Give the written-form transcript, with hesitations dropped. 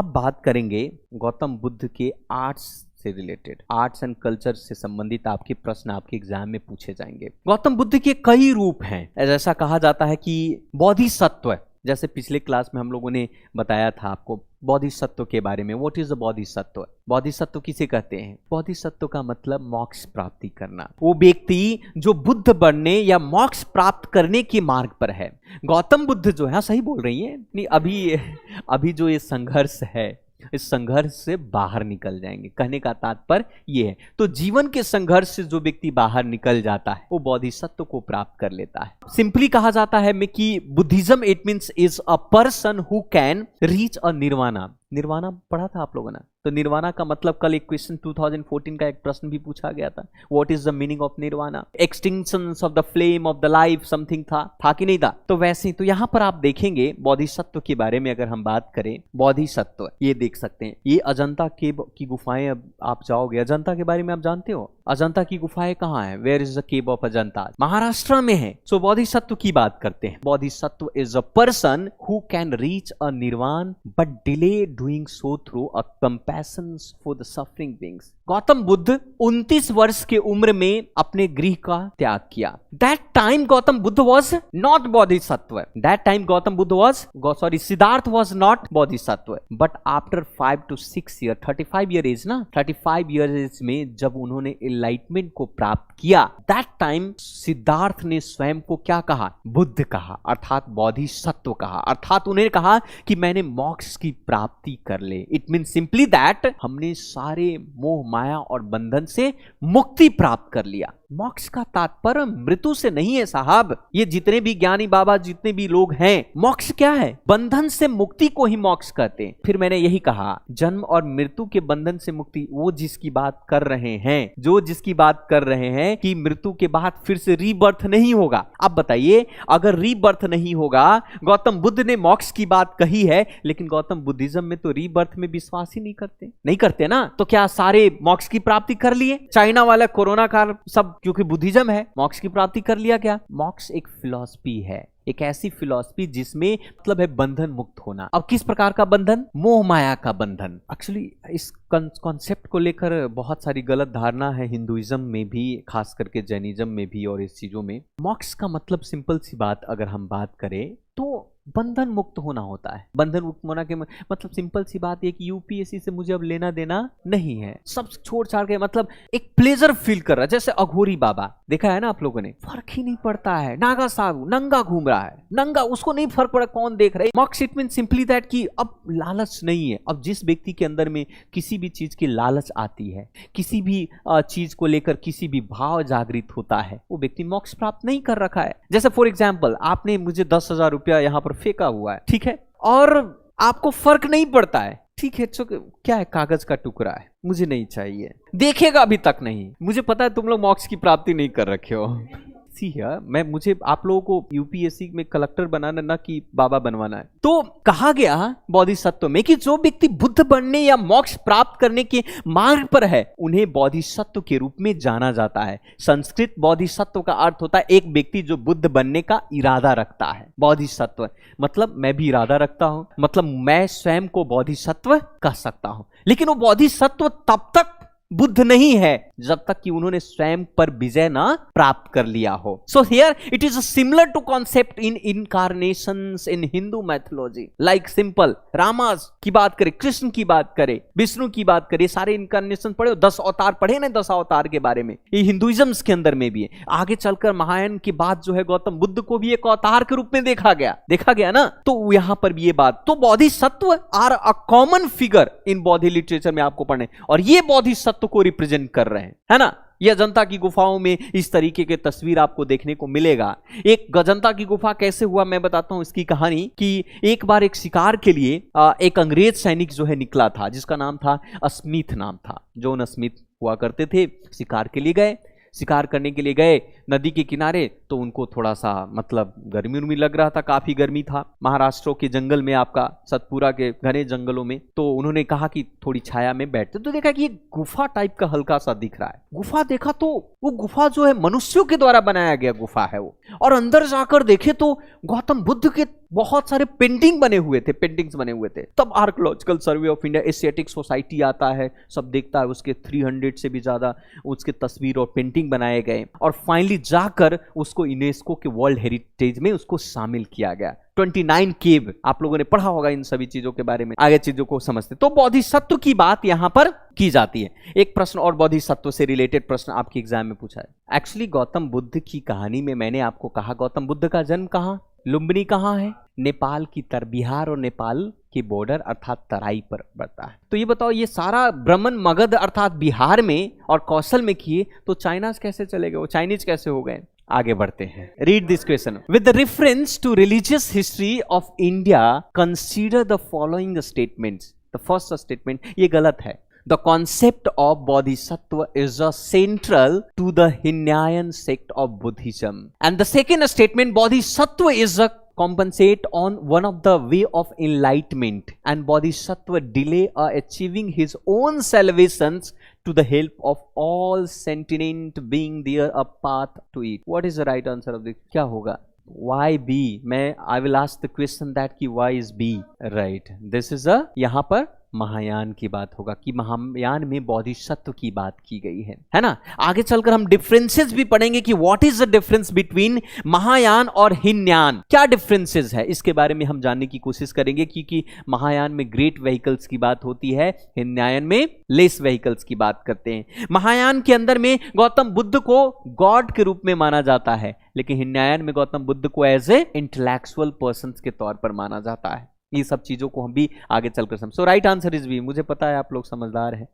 अब बात करेंगे गौतम बुद्ध के आर्ट्स से रिलेटेड, आर्ट्स एंड कल्चर से संबंधित आपके प्रश्न आपके एग्जाम में पूछे जाएंगे। गौतम बुद्ध के कई रूप हैं। ऐसा कहा जाता है कि बोधिसत्व, जैसे पिछले क्लास में हम लोगों ने बताया था आपको बोधिसत्व के बारे में। What is a Bodhisattva? Bodhisattva किसे कहते हैं? बोधिसत्व का मतलब मोक्ष प्राप्ति करना। वो व्यक्ति जो बुद्ध बनने या मोक्ष प्राप्त करने के मार्ग पर है। गौतम बुद्ध जो है, सही बोल रही है, नहीं अभी जो ये संघर्ष है, इस संघर्ष से बाहर निकल जाएंगे। कहने का तात्पर्य ये है। तो जीवन के संघर्ष से जो व्यक्ति बाहर निकल जाता है वो बोधिसत्व को प्राप्त कर लेता है। सिंपली कहा जाता है में कि Buddhism it means is a person who can reach a nirvana. Nirvana पढ़ा था आप लोगों ने? तो निर्वाणा का मतलब कल एक क्वेश्चन 2014 का एक प्रश्न भी पूछा गया था, what is the meaning of nirvana? Extinction of the flame of the life something था कि नहीं था? तो वैसे ही तो यहां पर आप देखेंगे बोधिसत्व के बारे में अगर हम बात करें, बोधिसत्व ये देख सकते हैं। ये अजंता केव की गुफाएं, अब आप जाओगे, अजंता के बारे में आप जानते हो? अजंता की गुफाएं कहाँ है? Where is the cave of Ajanta? Maharashtra में है। सो बोधिसत्व की बात करते हैं। Bodhisattva is a person who can reach a nirvana but delay doing so through a compassion for the suffering beings. Gautam Buddha 29 वर्ष के उम्र में अपने गृह का त्याग किया। That time Gautam Buddha was not Bodhisattva. That time Gautam Buddha was Siddhartha was not Bodhisattva. But after 5 to 6 years, 35 year age ना, 35 years एज में जब उन्होंने एनलाइटमेंट को प्राप्त किया, दैट टाइम सिद्धार्थ ने स्वयं को क्या कहा? बुद्ध कहा, अर्थात बोधिसत्व कहा। अर्थात उन्हें कहा कि मैंने मोक्ष की प्राप्ति कर ले। इट मीन सिंपली दैट हमने सारे मोह माया और बंधन से मुक्ति प्राप्त कर लिया। मोक्ष का तात्पर्य मृत्यु से नहीं है साहब। ये जितने भी ज्ञानी बाबा, जितने भी लोग हैं, मोक्ष क्या है? बंधन से मुक्ति को ही मोक्ष कहते हैं। फिर मैंने यही कहा, जन्म और मृत्यु के बंधन से मुक्ति, वो जिसकी बात कर रहे हैं, जो जिसकी बात कर रहे हैं कि मृत्यु के बाद फिर से रीबर्थ नहीं होगा। अब बताइए, अगर रीबर्थ नहीं होगा, गौतम बुद्ध ने मोक्ष की बात कही है, लेकिन गौतम बुद्धिज्म में तो रीबर्थ में विश्वास ही नहीं करते ना। तो क्या सारे मोक्ष की प्राप्ति कर लिए? चाइना वाला कोरोना काल सब क्योंकि बुद्धिज्म है, मोक्ष की प्राप्ति कर लिया क्या? मोक्ष एक फिलॉसफी है, एक ऐसी फिलॉसफी जिसमें मतलब है बंधन मुक्त होना। अब किस प्रकार का बंधन? मोह माया का बंधन। एक्चुअली इस कॉन्सेप्ट को लेकर बहुत सारी गलत धारणा है हिंदुइज्म में भी, खास करके जैनिज्म में भी, और इस चीजों में मोक्ष का मतलब सिंपल सी बात अगर हम बात करें तो बंधन मुक्त होना होता है। बंधन मुक्त होना के मतलब सिंपल सी बात है कि यूपीएससी से मुझे अब लेना देना नहीं है, सब छोड़ छाड़ के मतलब एक प्लेजर फील कर रहा है। जैसे अघोरी बाबा देखा है ना आप लोगों ने, फर्क ही नहीं पड़ता है, नागा साधु नंगा घूम रहा है, नंगा, उसको नहीं फर्क पड़ा कौन देख रहा है। मोक्ष इट मीन सिंपली दैट कि अब लालच नहीं है। अब जिस व्यक्ति के अंदर में किसी भी चीज की लालच आती है, किसी भी चीज को लेकर किसी भी भाव जागृत होता है, वो व्यक्ति मोक्ष प्राप्त नहीं कर रखा है। जैसे फॉर एग्जाम्पल, आपने मुझे 10,000 रुपया यहाँ पर फेंका हुआ है, ठीक है, और आपको फर्क नहीं पड़ता है, ठीक है, क्या है, कागज का टुकड़ा है, मुझे नहीं चाहिए, देखेगा अभी तक नहीं। मुझे पता है तुम लोग मोक्ष की प्राप्ति नहीं कर रखे हो। मुझे आप लोगों को यूपीएससी में कलेक्टर बनाना ना कि बाबा बनवाना है। तो कहा गया बोधिसत्व में कि जो व्यक्ति बुद्ध बनने या मोक्ष प्राप्त करने के मार्ग पर है, उन्हें बोधिसत्व के रूप में जाना जाता है। संस्कृत बोधिसत्व का अर्थ होता है एक व्यक्ति जो बुद्ध बनने का इरादा रखता है। बोधिसत्व मतलब मैं भी इरादा रखता हूं, मतलब मैं स्वयं को बोधिसत्व कह सकता हूं। लेकिन वो बोधिसत्व तब तक बुद्ध नहीं है जब तक कि उन्होंने स्वयं पर विजय ना प्राप्त कर लिया हो। So here it is similar to concept in incarnations in Hindu mythology. Like simple Ramas की बात करें, कृष्ण की बात करें, विष्णु की बात करें, सारे इनकारनेशन पढ़े, 10 अवतार पढ़े ना, 10 अवतार के बारे में ये हिंदुइज्म के अंदर में भी है। आगे चलकर महायान के बाद जो है गौतम बुद्ध को भी एक अवतार के रूप में देखा गया ना। तो यहां पर भी ये बात, तो Bodhisattva are a common figure in Bauddh literature में आपको पढ़ने, और ये बोधिसत्व को रिप्रेजेंट कर रहे हैं, है ना। ये अजंता की गुफाओं में इस तरीके के तस्वीर आपको देखने को मिलेगा। एक अजंता की गुफा कैसे हुआ मैं बताता हूं इसकी कहानी। कि एक बार एक शिकार के लिए एक अंग्रेज सैनिक जो है निकला था, जिसका नाम था स्मिथ, नाम था जॉन स्मिथ हुआ करते थे। शिकार के लिए गए, शिकार करने के लिए गए नदी के किनारे, तो उनको थोड़ा सा मतलब गर्मी उर्मी लग रहा था, काफी गर्मी था महाराष्ट्र के जंगल में, आपका सतपुरा के घने जंगलों में। तो उन्होंने कहा कि थोड़ी छाया में बैठते, तो देखा कि ये गुफा टाइप का हल्का सा दिख रहा है। गुफा देखा तो वो गुफा जो है मनुष्यों के द्वारा बनाया गया गुफा है वो, और अंदर जाकर देखे तो गौतम बुद्ध के बहुत सारे पेंटिंग्स बने हुए थे। तब archaeological survey of India, Asiatic society आता है, सब देखता है, उसके 300 से भी ज्यादा उसके तस्वीर और पेंटिंग बनाए गए और फाइनली जाकर उसको यूनेस्को के वर्ल्ड हेरिटेज में उसको शामिल किया गया। 29 केव, आप लोगों ने पढ़ा होगा इन सभी चीजों के बारे में, आगे चीजों को समझते। तो बोधिसत्व की बात यहां पर की जाती है। एक प्रश्न और बोधिसत्व से रिलेटेड प्रश्न आपके एग्जाम में पूछा है। एक्चुअली गौतम बुद्ध की कहानी में मैंने आपको कहा गौतम बुद्ध का जन्म कहां, लुम्बिनी कहां है, नेपाल की बिहार और नेपाल की बॉर्डर अर्थात तराई पर पड़ता है। तो ये बताओ, ये सारा ब्रह्मन मगध अर्थात बिहार में और कौशल में किए, तो चाइना कैसे चले गए, वो चाइनीज कैसे हो गए? आगे बढ़ते हैं। Read this question. With reference to religious history of India consider the following statements. The first statement ये गलत है। The concept of Bodhisattva is a central to the Hinayan sect of Buddhism. And the second statement, Bodhisattva is a compensate on one of the way of enlightenment, and Bodhisattva delay achieving his own salvations to the help of all sentient being there a path to it. What is the right answer of this? क्या होगा? Why B? I will ask the question that कि why is B right? This is a यहाँ पर महायान की बात होगा कि महायान में बोधिसत्व की बात की गई है ना। आगे चलकर हम डिफरेंसेस भी पढ़ेंगे कि what is the difference between Mahayana और हीनयान, क्या डिफरेंसेस है इसके बारे में हम जानने की कोशिश करेंगे, क्योंकि महायान में ग्रेट व्हीकल्स की बात होती है, हीनयान में लेस व्हीकल्स की बात करते हैं। महायान के अंदर में गौतम बुद्ध को गॉड के रूप में माना जाता है, लेकिन हीनयान में गौतम बुद्ध को एज ए इंटेलेक्चुअल पर्सन के तौर पर माना जाता है। ये सब चीजों को हम भी आगे चलकर समझ। सो राइट आंसर इज बी। मुझे पता है आप लोग समझदार हैं।